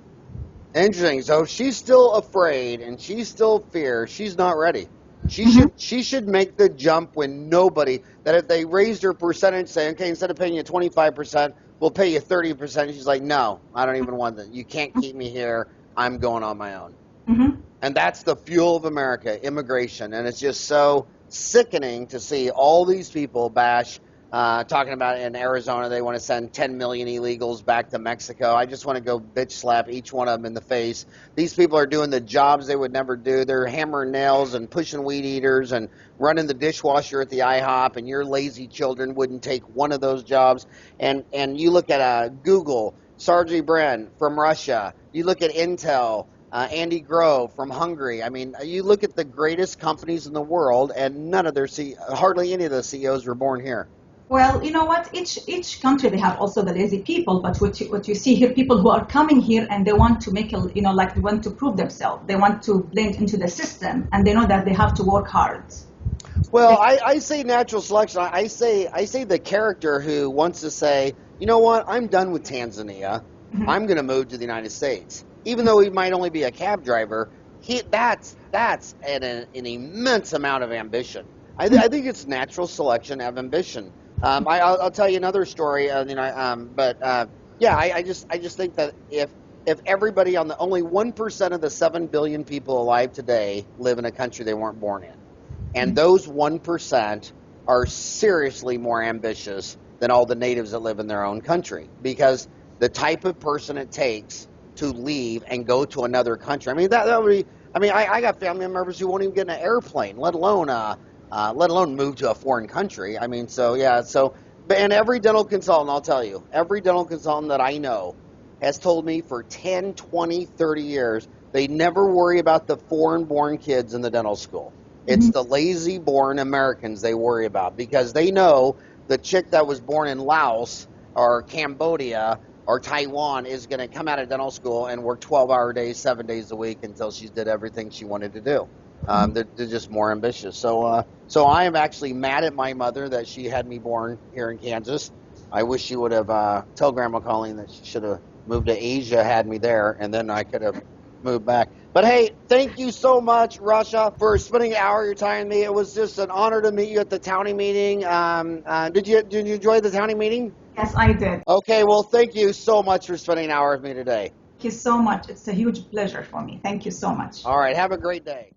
Interesting. So if she's still afraid and she's still fear, she's not ready. She Mm-hmm. should make the jump when nobody, that if they raised her percentage, say, okay, instead of paying you 25%, we'll pay you 30%. She's like, no, I don't even want that. You can't keep me here. I'm going on my own. Mm-hmm. And that's the fuel of America, immigration. And it's just so sickening to see all these people bash, talking about in Arizona, they want to send 10 million illegals back to Mexico. I just want to go bitch slap each one of them in the face. These people are doing the jobs they would never do. They're hammering nails and pushing weed eaters and running the dishwasher at the IHOP, and your lazy children wouldn't take one of those jobs. And you look at Google, Sergey Brin from Russia. You look at Intel, Andy Grove from Hungary. I mean, you look at the greatest companies in the world, and hardly any of the CEOs were born here. Well, you know what? Each country they have also the lazy people, but what you see here, people who are coming here and they want to make they want to prove themselves. They want to blend into the system, and they know that they have to work hard. Well, I say natural selection. I say the character who wants to say, you know what, I'm done with Tanzania. Mhm. I'm going to move to the United States. Even though he might only be a cab driver, that's an immense amount of ambition. I think it's natural selection of ambition. I'll tell you another story. Yeah, I just think that if everybody only 1% of the 7 billion people alive today live in a country they weren't born in. And those 1% are seriously more ambitious than all the natives that live in their own country, because the type of person it takes to leave and go to another country. I mean, that would be. I mean, I got family members who won't even get in an airplane, let alone move to a foreign country. I mean, so yeah, and every dental consultant, I'll tell you, every dental consultant that I know has told me for 10, 20, 30 years, they never worry about the foreign-born kids in the dental school. It's the lazy-born Americans they worry about, because they know the chick that was born in Laos or Cambodia or Taiwan is going to come out of dental school and work 12-hour days, 7 days a week until she did everything she wanted to do. They're just more ambitious. So I am actually mad at my mother that she had me born here in Kansas. I wish she would have told Grandma Colleen that she should have moved to Asia, had me there, and then I could have moved back. But hey, thank you so much, Racha, for spending an hour of your time with me. It was just an honor to meet you at the Townie meeting. Did you enjoy the Townie meeting? Yes, I did. Okay, well, thank you so much for spending an hour with me today. Thank you so much. It's a huge pleasure for me. Thank you so much. All right, have a great day.